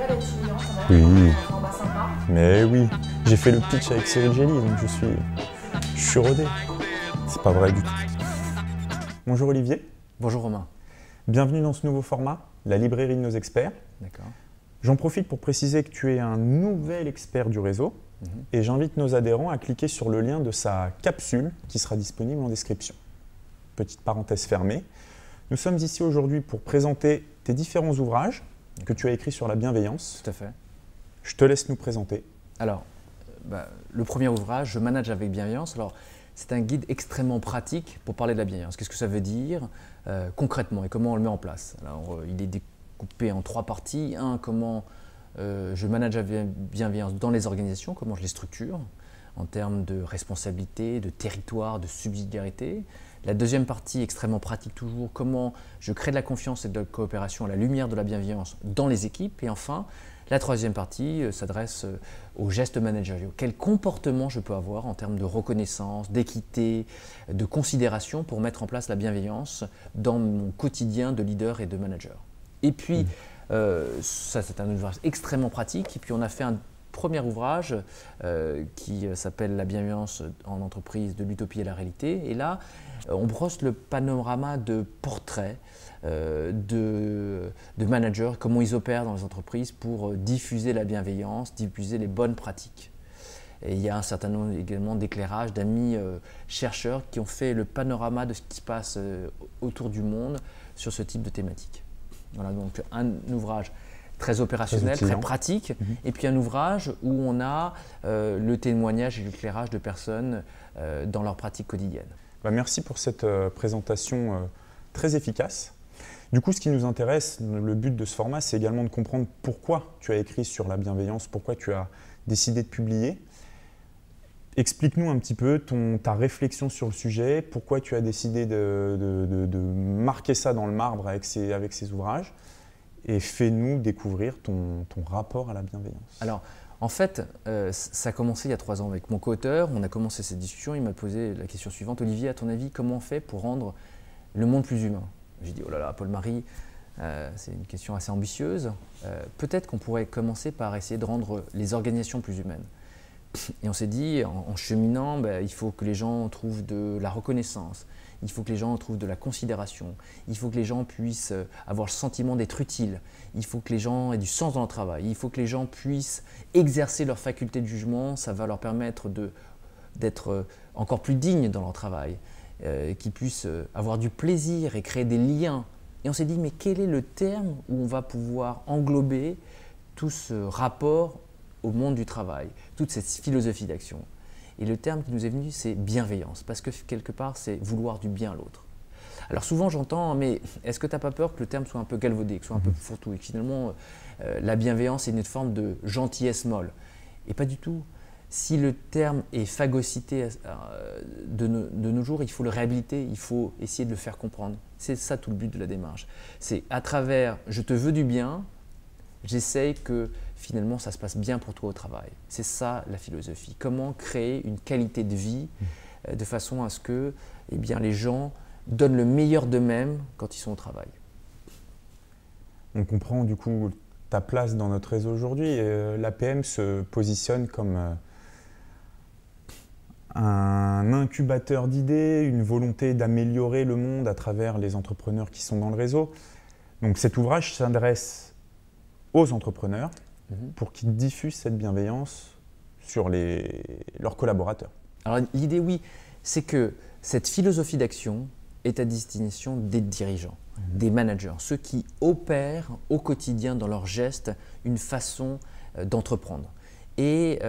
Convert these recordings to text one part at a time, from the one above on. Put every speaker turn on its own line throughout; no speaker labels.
pas d'être humiliant, ça va.
Oui.
Un format sympa.
Mais oui, j'ai fait le pitch avec Cyril Gély, donc je suis rodé. C'est pas vrai du tout. Bonjour Olivier,
Bonjour Romain.
bienvenue dans ce nouveau format, la librairie de nos experts.
D'accord.
J'en profite pour préciser que tu es un nouvel expert du réseau et j'invite nos adhérents à cliquer sur le lien de sa capsule qui sera disponible en description. Petite parenthèse fermée. Nous sommes ici aujourd'hui pour présenter tes différents ouvrages que tu as écrits sur la bienveillance.
Tout à fait.
Je te laisse nous présenter.
Alors, le premier ouvrage, Je manage avec bienveillance. Alors, c'est un guide extrêmement pratique pour parler de la bienveillance. Qu'est-ce que ça veut dire concrètement et comment on le met en place? Alors, il est découpé en 3 parties. Comment je manage la bienveillance dans les organisations, comment je les structure en termes de responsabilité, de territoire, de subsidiarité. La deuxième partie, extrêmement pratique toujours, comment je crée de la confiance et de la coopération à la lumière de la bienveillance dans les équipes. Et enfin, la troisième partie s'adresse aux gestes managériaux. Quel comportement je peux avoir en termes de reconnaissance, d'équité, de considération pour mettre en place la bienveillance dans mon quotidien de leader et de manager. Et puis, ça c'est un ouvrage extrêmement pratique. Et puis on a fait un premier ouvrage qui s'appelle La bienveillance en entreprise de l'utopie à la réalité. Et là, on brosse le panorama de portraits de managers, comment ils opèrent dans les entreprises pour diffuser la bienveillance, diffuser les bonnes pratiques. Et il y a un certain nombre également d'éclairages d'amis chercheurs qui ont fait le panorama de ce qui se passe autour du monde sur ce type de thématique. Voilà, donc un ouvrage très opérationnel, très pratique, et puis un ouvrage où on a le témoignage et l'éclairage de personnes dans leur pratique quotidienne.
Merci pour cette présentation très efficace. Du coup, ce qui nous intéresse, le but de ce format, c'est également de comprendre pourquoi tu as écrit sur la bienveillance, pourquoi tu as décidé de publier. Explique-nous un petit peu ta réflexion sur le sujet, pourquoi tu as décidé de marquer ça dans le marbre avec ces ouvrages, et fais-nous découvrir ton rapport à la bienveillance.
Alors, en fait, ça a commencé il y a 3 ans avec mon co-auteur. On a commencé cette discussion. Il m'a posé la question suivante. Olivier, à ton avis, comment on fait pour rendre le monde plus humain? J'ai dit, oh là là, Paul-Marie, c'est une question assez ambitieuse. Peut-être qu'on pourrait commencer par essayer de rendre les organisations plus humaines. Et on s'est dit, en cheminant, il faut que les gens trouvent de la reconnaissance. Il faut que les gens trouvent de la considération. Il faut que les gens puissent avoir le sentiment d'être utiles. Il faut que les gens aient du sens dans leur travail. Il faut que les gens puissent exercer leur faculté de jugement. Ça va leur permettre d'être encore plus dignes dans leur travail. Qu'ils puissent avoir du plaisir et créer des liens. Et on s'est dit, mais quel est le terme où on va pouvoir englober tout ce rapport au monde du travail, toute cette philosophie d'action? Et le terme qui nous est venu, c'est bienveillance, parce que quelque part, c'est vouloir du bien à l'autre. Alors souvent, j'entends, mais est-ce que tu n'as pas peur que le terme soit un peu galvaudé, que ce soit un peu fourre-tout, et que finalement, la bienveillance est une forme de gentillesse molle? Et pas du tout. Si le terme est phagocyté de nos jours, il faut le réhabiliter, il faut essayer de le faire comprendre. C'est ça tout le but de la démarche. C'est à travers « je te veux du bien », j'essaye que finalement ça se passe bien pour toi au travail. C'est ça la philosophie. Comment créer une qualité de vie de façon à ce que les gens donnent le meilleur d'eux-mêmes quand ils sont au travail.
On comprend du coup ta place dans notre réseau aujourd'hui. L'APM se positionne comme un incubateur d'idées, une volonté d'améliorer le monde à travers les entrepreneurs qui sont dans le réseau. Donc cet ouvrage s'adresse aux entrepreneurs pour qu'ils diffusent cette bienveillance sur leurs collaborateurs.
Alors l'idée, oui, c'est que cette philosophie d'action est à destination des dirigeants, des managers, ceux qui opèrent au quotidien dans leurs gestes une façon d'entreprendre. Et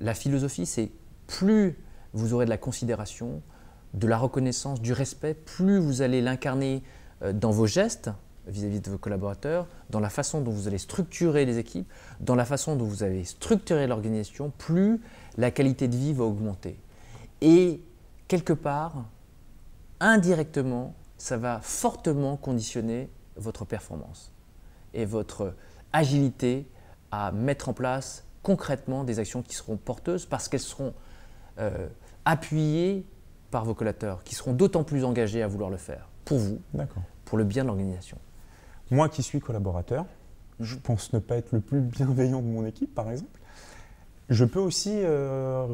la philosophie, c'est plus vous aurez de la considération, de la reconnaissance, du respect, plus vous allez l'incarner dans vos gestes, vis-à-vis de vos collaborateurs, dans la façon dont vous allez structurer les équipes, dans la façon dont vous allez structurer l'organisation, plus la qualité de vie va augmenter. Et quelque part, indirectement, ça va fortement conditionner votre performance et votre agilité à mettre en place concrètement des actions qui seront porteuses parce qu'elles seront appuyées par vos collaborateurs, qui seront d'autant plus engagés à vouloir le faire pour vous, pour le bien de l'organisation.
Moi qui suis collaborateur, je pense ne pas être le plus bienveillant de mon équipe, par exemple. Je peux aussi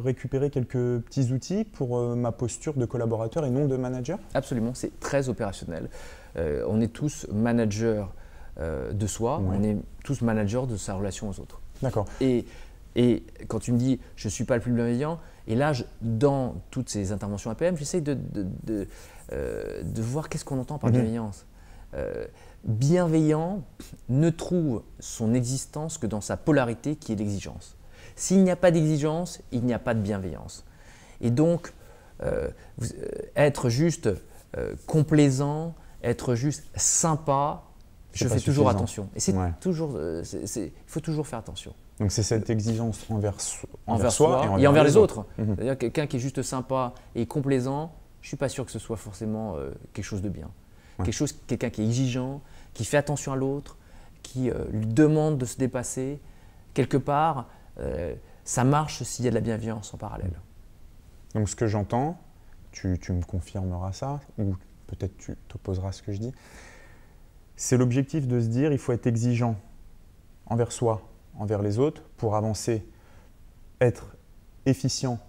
récupérer quelques petits outils pour ma posture de collaborateur et non de manager?
Absolument, c'est très opérationnel. On est tous managers de soi,
Ouais.
on est tous managers de sa relation aux autres.
D'accord.
Et quand tu me dis je ne suis pas le plus bienveillant, et là, dans toutes ces interventions APM, j'essaie de voir qu'est-ce qu'on entend par bienveillance. Bienveillant ne trouve son existence que dans sa polarité qui est l'exigence. S'il n'y a pas d'exigence, il n'y a pas de bienveillance. Et donc, être juste complaisant, être juste sympa, je fais toujours
suffisant.
attention. Et c'est
Ouais.
toujours, il faut toujours faire attention.
Donc c'est cette exigence envers
Soi
et
envers les autres.
Mhm.
C'est-à-dire quelqu'un qui est juste sympa et complaisant, je ne suis pas sûr que ce soit forcément quelque chose de bien.
Ouais.
Quelqu'un qui est exigeant, qui fait attention à l'autre, qui lui demande de se dépasser, quelque part, ça marche s'il y a de la bienveillance en parallèle.
Donc ce que j'entends, tu me confirmeras ça, ou peut-être tu t'opposeras à ce que je dis, c'est l'objectif de se dire il faut être exigeant envers soi, envers les autres, pour avancer, être efficient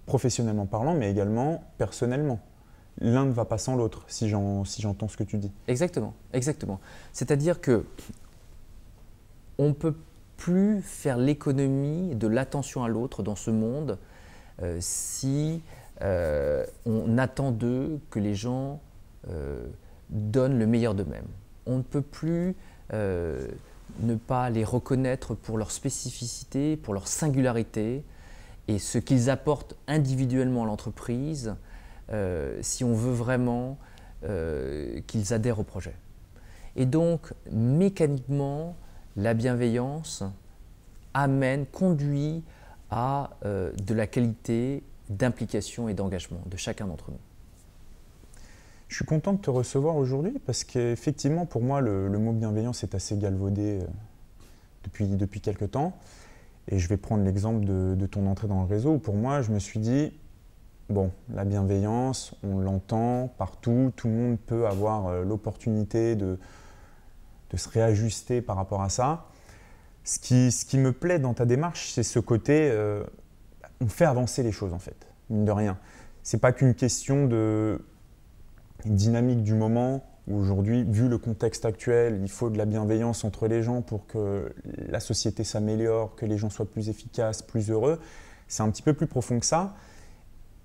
professionnellement parlant, mais également personnellement. L'un ne va pas sans l'autre, si j'entends ce que tu dis.
Exactement, exactement. C'est-à-dire que on ne peut plus faire l'économie de l'attention à l'autre dans ce monde si on attend d'eux que les gens donnent le meilleur d'eux-mêmes. On ne peut plus ne pas les reconnaître pour leur spécificité, pour leur singularité et ce qu'ils apportent individuellement à l'entreprise si on veut vraiment qu'ils adhèrent au projet. Et donc, mécaniquement, la bienveillance conduit à de la qualité d'implication et d'engagement de chacun d'entre nous.
Je suis content de te recevoir aujourd'hui parce qu'effectivement, pour moi, le mot bienveillance est assez galvaudé depuis quelques temps. Et je vais prendre l'exemple de ton entrée dans le réseau où pour moi, je me suis dit, bon, la bienveillance, on l'entend partout, tout le monde peut avoir l'opportunité de se réajuster par rapport à ça. Ce qui me plaît dans ta démarche, c'est ce côté, on fait avancer les choses en fait, mine de rien. C'est pas qu'une question de dynamique du moment où aujourd'hui, vu le contexte actuel, il faut de la bienveillance entre les gens pour que la société s'améliore, que les gens soient plus efficaces, plus heureux. C'est un petit peu plus profond que ça.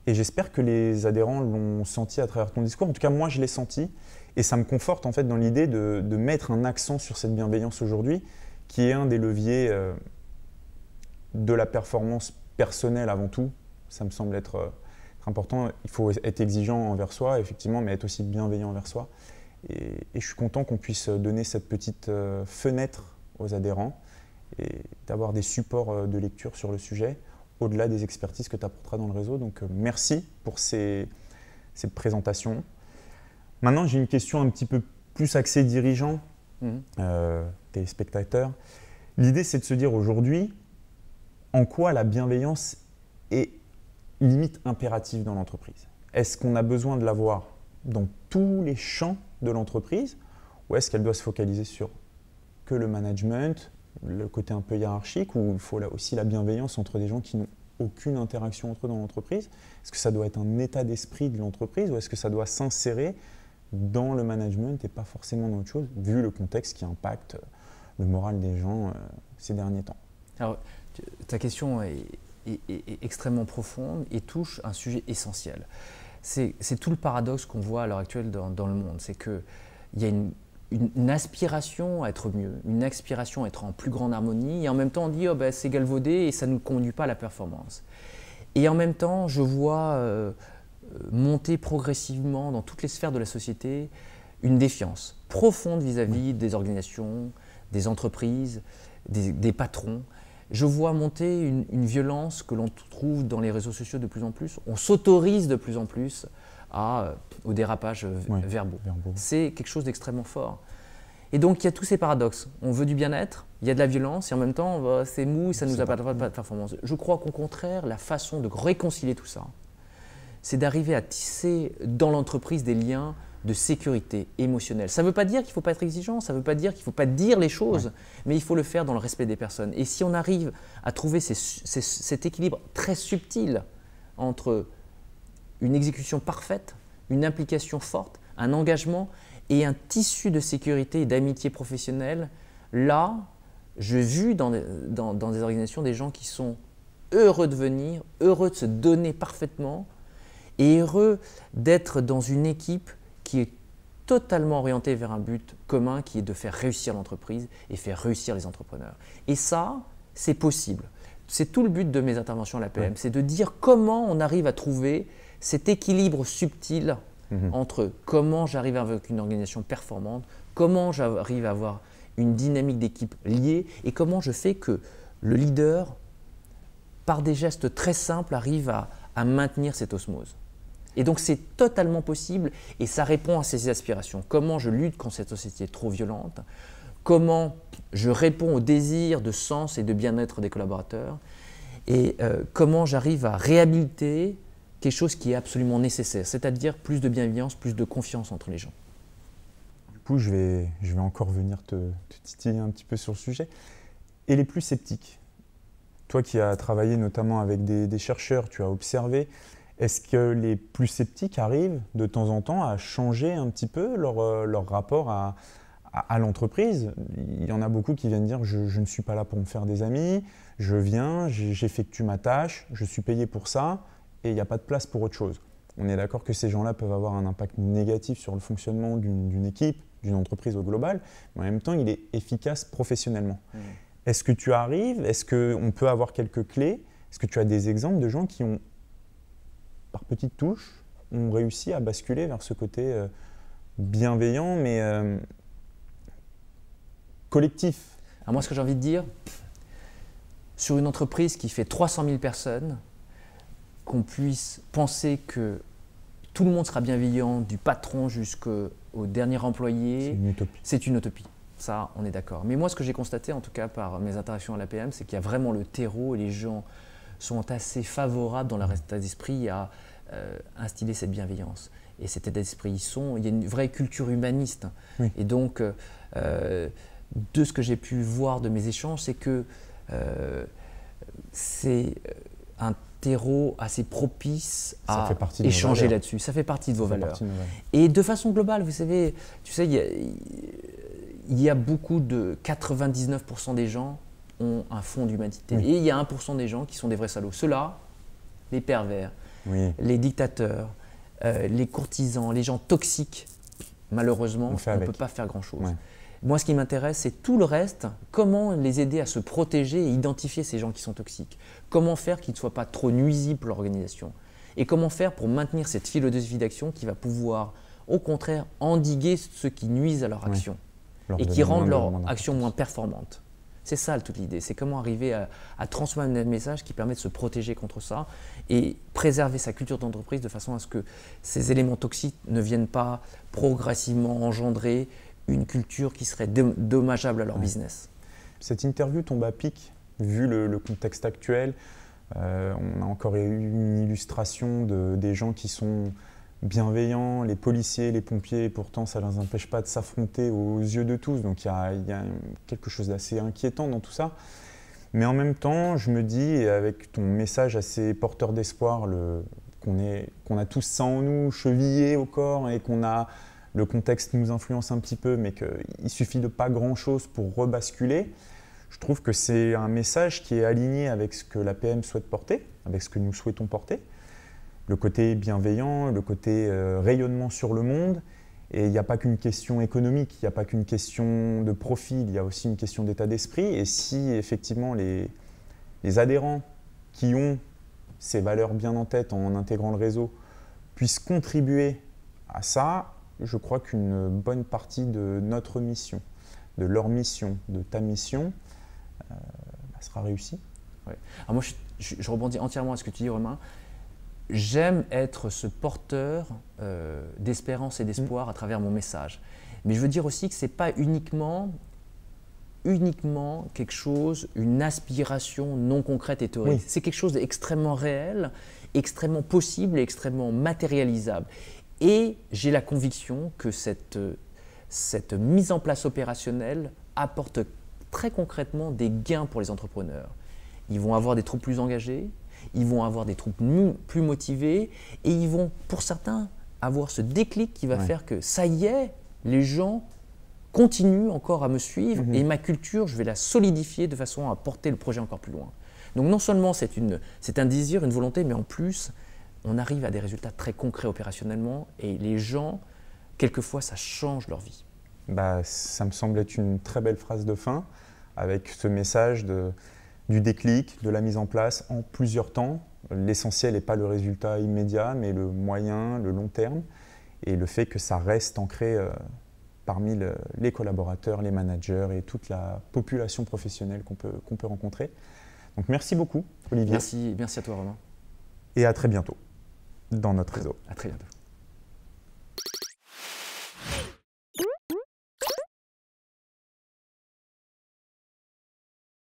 Et j'espère que les adhérents l'ont senti à travers ton discours. En tout cas, moi, je l'ai senti. Et ça me conforte en fait dans l'idée de mettre un accent sur cette bienveillance aujourd'hui, qui est un des leviers de la performance personnelle avant tout. Ça me semble être important. Il faut être exigeant envers soi, effectivement, mais être aussi bienveillant envers soi. Et je suis content qu'on puisse donner cette petite fenêtre aux adhérents et d'avoir des supports de lecture sur le sujet, au-delà des expertises que tu apporteras dans le réseau. Donc merci pour cette présentation. Maintenant, j'ai une question un petit peu plus axée dirigeant, téléspectateurs. L'idée, c'est de se dire aujourd'hui, en quoi la bienveillance est limite impérative dans l'entreprise. Est-ce qu'on a besoin de l'avoir dans tous les champs de l'entreprise ou est-ce qu'elle doit se focaliser sur que le management, le côté un peu hiérarchique, ou il faut là aussi la bienveillance entre des gens qui n'ont aucune interaction entre eux dans l'entreprise? Est-ce que ça doit être un état d'esprit de l'entreprise ou est-ce que ça doit s'insérer dans le management et pas forcément dans autre chose, vu le contexte qui impacte le moral des gens ces derniers temps?
Alors, ta question est extrêmement profonde et touche un sujet essentiel. C'est tout le paradoxe qu'on voit à l'heure actuelle dans le monde. C'est qu'il y a une aspiration à être mieux, une aspiration à être en plus grande harmonie et en même temps on dit oh ben, c'est galvaudé et ça ne nous conduit pas à la performance. Et en même temps, je vois monter progressivement dans toutes les sphères de la société une défiance profonde vis-à-vis des organisations, des entreprises, des patrons. Je vois monter une violence que l'on trouve dans les réseaux sociaux de plus en plus. On s'autorise de plus en plus au dérapage verbaux. C'est quelque chose d'extrêmement fort. Et donc, il y a tous ces paradoxes. On veut du bien-être, il y a de la violence, et en même temps, c'est mou, ça ne nous apporte pas de performance. Je crois qu'au contraire, la façon de réconcilier tout ça, c'est d'arriver à tisser dans l'entreprise des liens de sécurité émotionnelle. Ça ne veut pas dire qu'il ne faut pas être exigeant, ça ne veut pas dire qu'il ne faut pas dire les choses, mais il faut le faire dans le respect des personnes. Et si on arrive à trouver cet équilibre très subtil entre une exécution parfaite, une implication forte, un engagement et un tissu de sécurité et d'amitié professionnelle, là, j'ai vu dans des organisations des gens qui sont heureux de venir, heureux de se donner parfaitement et heureux d'être dans une équipe qui est totalement orientée vers un but commun qui est de faire réussir l'entreprise et faire réussir les entrepreneurs. Et ça, c'est possible. C'est tout le but de mes interventions à l'APM, c'est de dire comment on arrive à trouver cet équilibre subtil entre comment j'arrive avec une organisation performante, comment j'arrive à avoir une dynamique d'équipe liée et comment je fais que le leader, par des gestes très simples, arrive à maintenir cette osmose. Et donc c'est totalement possible et ça répond à ces aspirations. Comment je lutte contre cette société trop violente, comment je réponds au désir de sens et de bien-être des collaborateurs et comment j'arrive à réhabiliter quelque chose qui est absolument nécessaire, c'est-à-dire plus de bienveillance, plus de confiance entre les gens.
Du coup, je vais encore venir te titiller un petit peu sur le sujet. Et les plus sceptiques, toi qui as travaillé notamment avec des chercheurs, tu as observé, est-ce que les plus sceptiques arrivent de temps en temps à changer un petit peu leur rapport à l'entreprise? Il y en a beaucoup qui viennent dire je ne suis pas là pour me faire des amis, je viens, j'effectue ma tâche, je suis payé pour ça et il n'y a pas de place pour autre chose. On est d'accord que ces gens-là peuvent avoir un impact négatif sur le fonctionnement d'une équipe, d'une entreprise au global, mais en même temps il est efficace professionnellement. Est-ce que tu arrives? Est-ce qu'on peut avoir quelques clés? Est-ce que tu as des exemples de gens qui ont, par petites touches, ont réussi à basculer vers ce côté bienveillant, mais collectif?
Alors moi, ce que j'ai envie de dire, sur une entreprise qui fait 300 000 personnes, qu'on puisse penser que tout le monde sera bienveillant, du patron jusqu'au dernier employé, c'est une utopie. Ça, on est d'accord. Mais moi, ce que j'ai constaté, en tout cas par mes interactions à l'APM, c'est qu'il y a vraiment le terreau et les gens sont assez favorables dans leur état d'esprit à instiller cette bienveillance. Et cet état d'esprit, il y a une vraie culture humaniste.
Oui.
Et donc, de ce que j'ai pu voir de mes échanges, c'est que c'est un terreau assez propice à échanger là-dessus. Ça fait partie de vos valeurs. Et de façon globale, vous savez, il y a beaucoup de 99% des gens ont un fond d'humanité. Oui. Et il y a 1% des gens qui sont des vrais salauds. Ceux-là, les pervers, les dictateurs, les courtisans, les gens toxiques, malheureusement, on ne peut pas faire grand-chose. Ouais. Moi, ce qui m'intéresse, c'est tout le reste, comment les aider à se protéger et identifier ces gens qui sont toxiques. Comment faire qu'ils ne soient pas trop nuisibles pour l'organisation. Et comment faire pour maintenir cette philosophie d'action qui va pouvoir, au contraire, endiguer ceux qui nuisent à leur action et qui rendent leur action moins performante. C'est ça toute l'idée, c'est comment arriver à transmettre un message qui permet de se protéger contre ça et préserver sa culture d'entreprise de façon à ce que ces éléments toxiques ne viennent pas progressivement engendrer une culture qui serait dommageable à leur business.
Cette interview tombe à pic, vu le contexte actuel. On a encore eu une illustration des gens qui sont bienveillants, les policiers, les pompiers, et pourtant ça ne les empêche pas de s'affronter aux yeux de tous. Donc il y a quelque chose d'assez inquiétant dans tout ça. Mais en même temps, je me dis, et avec ton message assez porteur d'espoir, qu'on a tous ça en nous, chevillé au corps, et le contexte nous influence un petit peu, mais qu'il suffit de pas grand-chose pour rebasculer, je trouve que c'est un message qui est aligné avec ce que l'APM souhaite porter, avec ce que nous souhaitons porter. Le côté bienveillant, le côté rayonnement sur le monde. Et il n'y a pas qu'une question économique, il n'y a pas qu'une question de profil, il y a aussi une question d'état d'esprit. Et si effectivement les adhérents qui ont ces valeurs bien en tête en intégrant le réseau puissent contribuer à ça, je crois qu'une bonne partie de notre mission, de leur mission, de ta mission, sera réussie.
Ouais. Alors moi, je rebondis entièrement à ce que tu dis, Romain. J'aime être ce porteur d'espérance et d'espoir à travers mon message. Mais je veux dire aussi que ce n'est pas uniquement quelque chose, une aspiration non concrète et théorique. C'est quelque chose d'extrêmement réel, extrêmement possible et extrêmement matérialisable. Et j'ai la conviction que cette mise en place opérationnelle apporte très concrètement des gains pour les entrepreneurs. Ils vont avoir des troupes plus engagées, ils vont avoir des troupes plus motivées et ils vont, pour certains, avoir ce déclic qui va faire que ça y est, les gens continuent encore à me suivre et ma culture, je vais la solidifier de façon à porter le projet encore plus loin. Donc non seulement c'est un désir, une volonté, mais en plus, on arrive à des résultats très concrets opérationnellement et les gens, quelquefois, ça change leur vie.
Bah, ça me semble être une très belle phrase de fin, avec ce message du déclic, de la mise en place en plusieurs temps. L'essentiel n'est pas le résultat immédiat, mais le moyen, le long terme, et le fait que ça reste ancré parmi les collaborateurs, les managers et toute la population professionnelle qu'on peut rencontrer. Donc merci beaucoup, Olivier.
Merci à toi, Romain.
Et à très bientôt dans notre réseau.
À très bientôt.